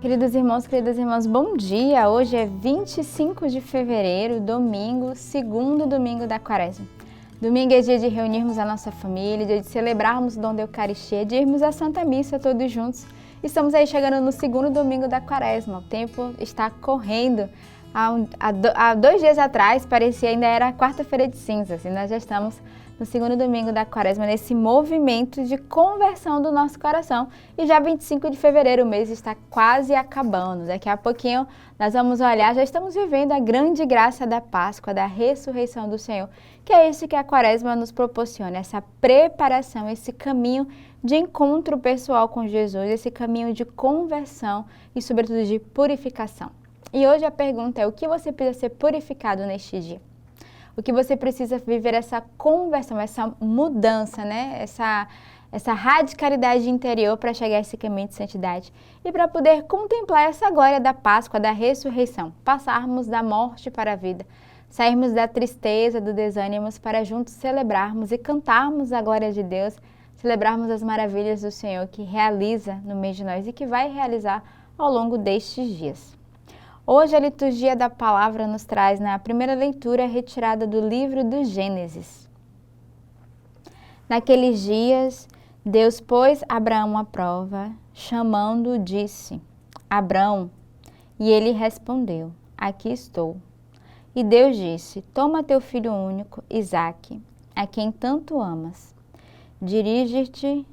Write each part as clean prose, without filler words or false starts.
Queridos irmãos, queridas irmãs, bom dia! Hoje é 25 de fevereiro, domingo, segundo domingo da Quaresma. Domingo é dia de reunirmos a nossa família, dia de celebrarmos o dom da Eucaristia, de irmos à Santa Missa todos juntos. Estamos aí chegando no segundo domingo da Quaresma, o tempo está correndo. Há 2 dias atrás parecia ainda era quarta-feira de cinzas e nós já estamos no segundo domingo da Quaresma, nesse movimento de conversão do nosso coração. E já 25 de fevereiro, o mês está quase acabando. Daqui a pouquinho nós vamos olhar, já estamos vivendo a grande graça da Páscoa, da ressurreição do Senhor, que é isso que a Quaresma nos proporciona, essa preparação, esse caminho de encontro pessoal com Jesus, esse caminho de conversão e, sobretudo, de purificação. E hoje a pergunta é: o que você precisa ser purificado neste dia? O que você precisa viver essa conversão, essa mudança, né? Essa radicalidade interior para chegar a esse caminho de santidade e para poder contemplar essa glória da Páscoa, da ressurreição, passarmos da morte para a vida, sairmos da tristeza, do desânimo para juntos celebrarmos e cantarmos a glória de Deus, celebrarmos as maravilhas do Senhor que realiza no meio de nós e que vai realizar ao longo destes dias. Hoje a liturgia da palavra nos traz na primeira leitura retirada do livro do Gênesis. Naqueles dias, Deus pôs Abraão à prova, chamando-o, disse: Abraão, e ele respondeu: Aqui estou. E Deus disse: Toma teu filho único, Isaque, a quem tanto amas. Dirige-te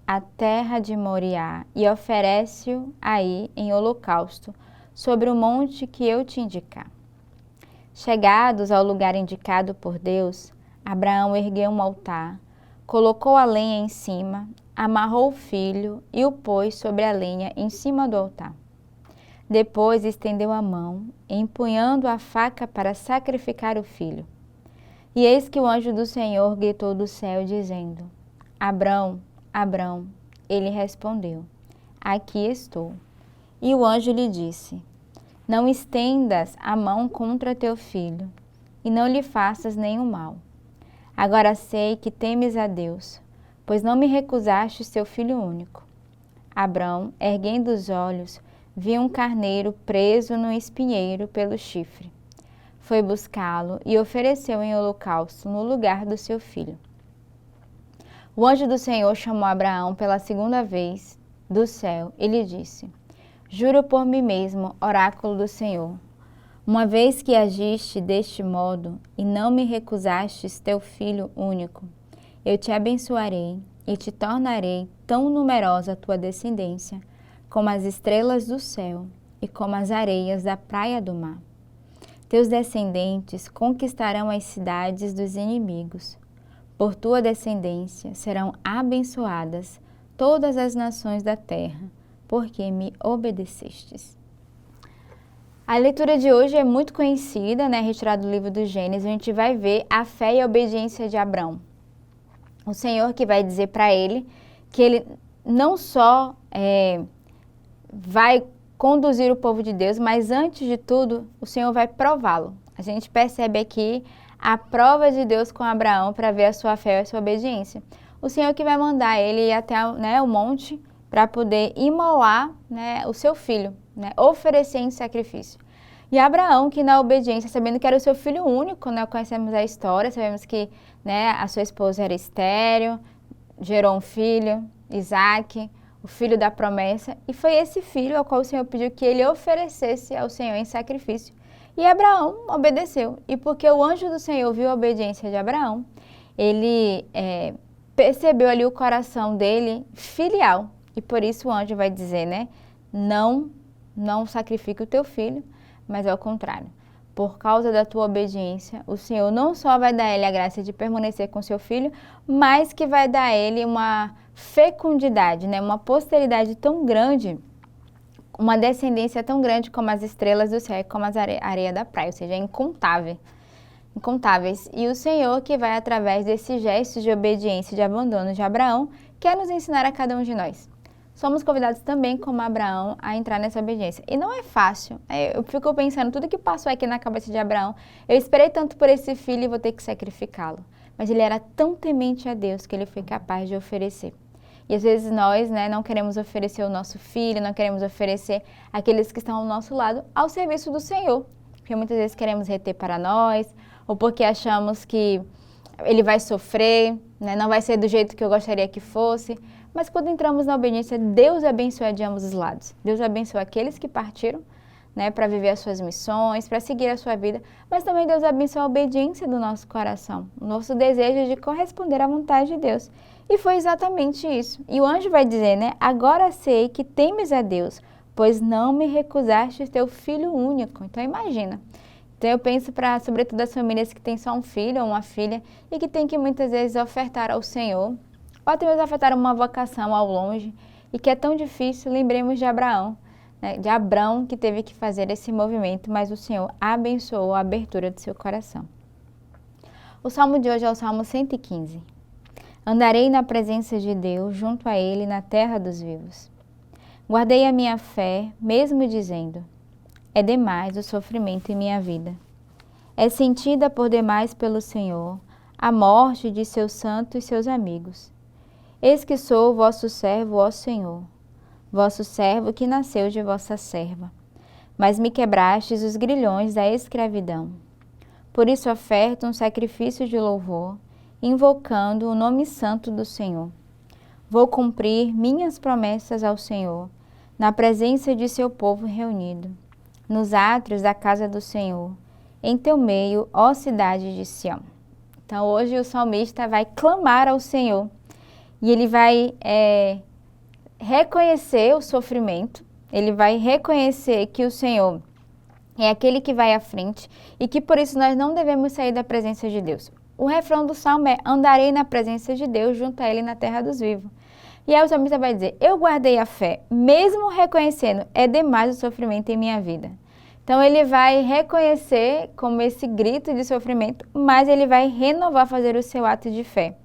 à terra de Moriá e oferece-o aí em holocausto, sobre o monte que eu te indicar. Chegados ao lugar indicado por Deus, Abraão ergueu um altar, colocou a lenha em cima, amarrou o filho e o pôs sobre a lenha em cima do altar. Depois estendeu a mão, empunhando a faca para sacrificar o filho. E eis que o anjo do Senhor gritou do céu, dizendo: Abraão, Abraão, ele respondeu: Aqui estou. E o anjo lhe disse: Não estendas a mão contra teu filho, e não lhe faças nenhum mal. Agora sei que temes a Deus, pois não me recusaste teu filho único. Abraão, erguendo os olhos, viu um carneiro preso no espinheiro pelo chifre. Foi buscá-lo e ofereceu em holocausto no lugar do seu filho. O anjo do Senhor chamou Abraão pela segunda vez do céu e lhe disse: Juro por mim mesmo, oráculo do Senhor, uma vez que agiste deste modo e não me recusastes teu filho único, eu te abençoarei e te tornarei tão numerosa a tua descendência como as estrelas do céu e como as areias da praia do mar. Teus descendentes conquistarão as cidades dos inimigos. Por tua descendência serão abençoadas todas as nações da terra, porque me obedecestes. A leitura de hoje é muito conhecida, né? Retirada do livro do Gênesis. A gente vai ver a fé e a obediência de Abraão. O Senhor que vai dizer para ele que ele não só vai conduzir o povo de Deus, mas antes de tudo, o Senhor vai prová-lo. A gente percebe aqui a prova de Deus com Abraão para ver a sua fé e a sua obediência. O Senhor que vai mandar ele ir até o monte para poder imolar, o seu filho, oferecer em sacrifício. E Abraão, que na obediência, sabendo que era o seu filho único, conhecemos a história, sabemos que a sua esposa era estéril, gerou um filho, Isaque, o filho da promessa, e foi esse filho ao qual o Senhor pediu que ele oferecesse ao Senhor em sacrifício. E Abraão obedeceu. E porque o anjo do Senhor viu a obediência de Abraão, ele percebeu ali o coração dele filial. E por isso o anjo vai dizer, não sacrifique o teu filho, mas ao contrário. Por causa da tua obediência, o Senhor não só vai dar a ele a graça de permanecer com seu filho, mas que vai dar a ele uma fecundidade, uma posteridade tão grande, uma descendência tão grande como as estrelas do céu e como as areias da praia, ou seja, incontáveis. E o Senhor que vai, através desses gestos de obediência e de abandono de Abraão, quer nos ensinar a cada um de nós. Somos convidados também, como Abraão, a entrar nessa obediência. E não é fácil. Eu fico pensando, tudo que passou aqui na cabeça de Abraão, eu esperei tanto por esse filho e vou ter que sacrificá-lo. Mas ele era tão temente a Deus que ele foi capaz de oferecer. E às vezes nós, né, não queremos oferecer o nosso filho, não queremos oferecer aqueles que estão ao nosso lado ao serviço do Senhor. Porque muitas vezes queremos reter para nós, ou porque achamos que ele vai sofrer, né, não vai ser do jeito que eu gostaria que fosse. Mas quando entramos na obediência, Deus abençoa de ambos os lados. Deus abençoa aqueles que partiram, né, para viver as suas missões, para seguir a sua vida, mas também Deus abençoa a obediência do nosso coração, o nosso desejo de corresponder à vontade de Deus. E foi exatamente isso. E o anjo vai dizer, né, agora sei que temes a Deus, pois não me recusaste teu filho único. Então imagina. Então eu penso para, sobretudo, as famílias que têm só um filho ou uma filha e que tem que muitas vezes ofertar ao Senhor, ou até mesmo ofertar uma vocação ao longe, e que é tão difícil. Lembremos de Abraão, né, de Abrão, que teve que fazer esse movimento, mas o Senhor abençoou a abertura do seu coração. O salmo de hoje é o Salmo 115. Andarei na presença de Deus, junto a Ele, na terra dos vivos. Guardei a minha fé, mesmo dizendo, é demais o sofrimento em minha vida. É sentida por demais pelo Senhor a morte de seus santos e seus amigos. Eis que sou vosso servo, ó Senhor, vosso servo que nasceu de vossa serva. Mas me quebrastes os grilhões da escravidão. Por isso oferto um sacrifício de louvor, invocando o nome santo do Senhor. Vou cumprir minhas promessas ao Senhor, na presença de seu povo reunido, nos átrios da casa do Senhor, em teu meio, ó cidade de Sião. Então hoje o salmista vai clamar ao Senhor e ele vai reconhecer o sofrimento, ele vai reconhecer que o Senhor é aquele que vai à frente e que por isso nós não devemos sair da presença de Deus. O refrão do salmo é: andarei na presença de Deus, junto a Ele na terra dos vivos. E aí o salmista vai dizer: eu guardei a fé, mesmo reconhecendo, é demais o sofrimento em minha vida. Então ele vai reconhecer como esse grito de sofrimento, mas ele vai renovar, fazer o seu ato de fé.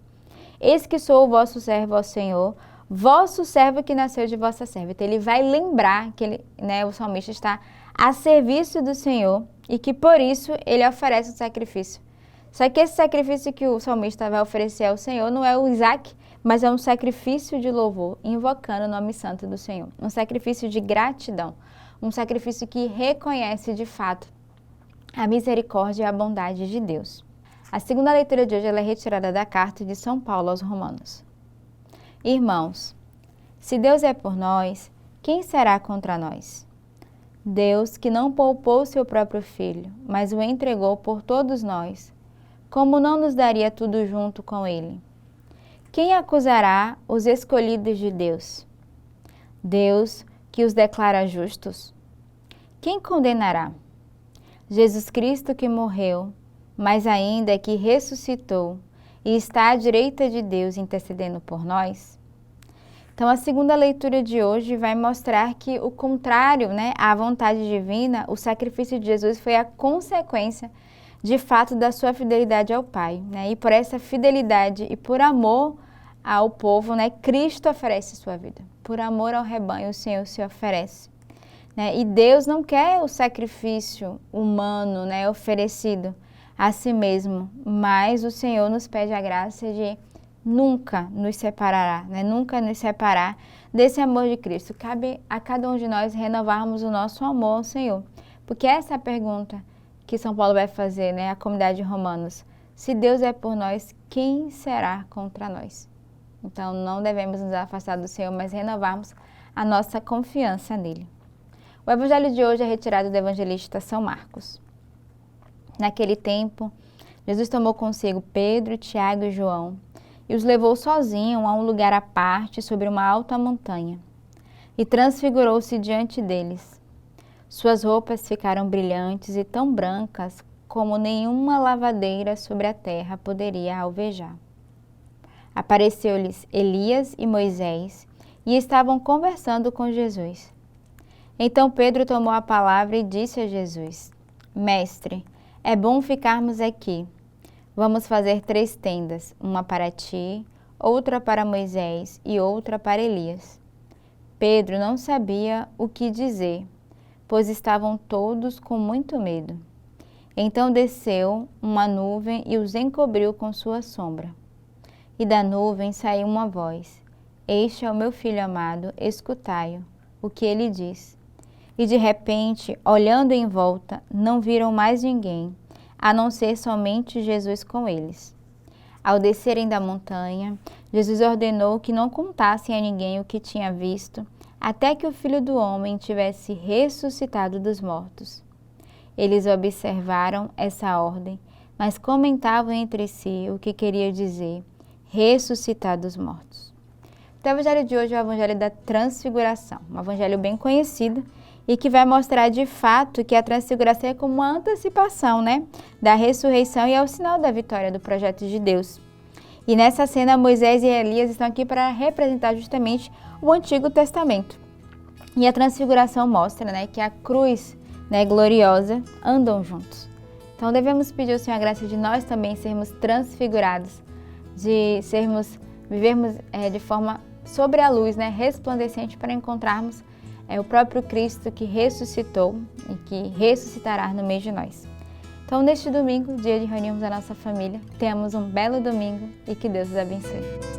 Eis que sou o vosso servo, ó Senhor, vosso servo que nasceu de vossa serva. Então ele vai lembrar que ele, né, o salmista está a serviço do Senhor e que por isso ele oferece o sacrifício. Só que esse sacrifício que o salmista vai oferecer ao Senhor não é o Isaac, mas é um sacrifício de louvor, invocando o nome santo do Senhor. Um sacrifício de gratidão, um sacrifício que reconhece de fato a misericórdia e a bondade de Deus. A segunda leitura de hoje ela é retirada da carta de São Paulo aos Romanos. Irmãos, se Deus é por nós, quem será contra nós? Deus, que não poupou seu próprio Filho, mas o entregou por todos nós, como não nos daria tudo junto com Ele? Quem acusará os escolhidos de Deus? Deus, que os declara justos. Quem condenará? Jesus Cristo, que morreu, mas ainda que ressuscitou e está à direita de Deus intercedendo por nós? Então, a segunda leitura de hoje vai mostrar que o contrário, né, à vontade divina, o sacrifício de Jesus foi a consequência, de fato, da sua fidelidade ao Pai, né? E por essa fidelidade e por amor ao povo, né, Cristo oferece sua vida. Por amor ao rebanho, o Senhor se oferece, né? E Deus não quer o sacrifício humano, né, oferecido a si mesmo, mas o Senhor nos pede a graça de nunca nos separará, né? Nunca nos separar desse amor de Cristo. Cabe a cada um de nós renovarmos o nosso amor ao Senhor, porque essa é a pergunta que São Paulo vai fazer, né, à comunidade de Romanos. Se Deus é por nós, quem será contra nós? Então não devemos nos afastar do Senhor, mas renovarmos a nossa confiança nele. O evangelho de hoje é retirado do evangelista São Marcos. Naquele tempo, Jesus tomou consigo Pedro, Tiago e João e os levou sozinho a um lugar à parte sobre uma alta montanha e transfigurou-se diante deles. Suas roupas ficaram brilhantes e tão brancas como nenhuma lavadeira sobre a terra poderia alvejar. Apareceu-lhes Elias e Moisés e estavam conversando com Jesus. Então Pedro tomou a palavra e disse a Jesus: Mestre, é bom ficarmos aqui. Vamos fazer 3 tendas, uma para ti, outra para Moisés e outra para Elias. Pedro não sabia o que dizer, pois estavam todos com muito medo. Então desceu uma nuvem e os encobriu com sua sombra. E da nuvem saiu uma voz: Este é o meu filho amado, escutai-o, o que ele diz. E de repente, olhando em volta, não viram mais ninguém, a não ser somente Jesus com eles. Ao descerem da montanha, Jesus ordenou que não contassem a ninguém o que tinha visto, até que o Filho do Homem tivesse ressuscitado dos mortos. Eles observaram essa ordem, mas comentavam entre si o que queria dizer ressuscitar dos mortos. O evangelho de hoje é o evangelho da transfiguração, um evangelho bem conhecido e que vai mostrar de fato que a transfiguração é como uma antecipação, da ressurreição e é o sinal da vitória do projeto de Deus. E nessa cena, Moisés e Elias estão aqui para representar justamente o Antigo Testamento. E a transfiguração mostra que a cruz gloriosa andam juntos. Então devemos pedir ao Senhor a graça de nós também sermos transfigurados, de vivermos de forma sobre a luz, resplandecente, para encontrarmos o próprio Cristo que ressuscitou e que ressuscitará no meio de nós. Então, neste domingo, dia de reunirmos a nossa família, tenhamos um belo domingo e que Deus os abençoe.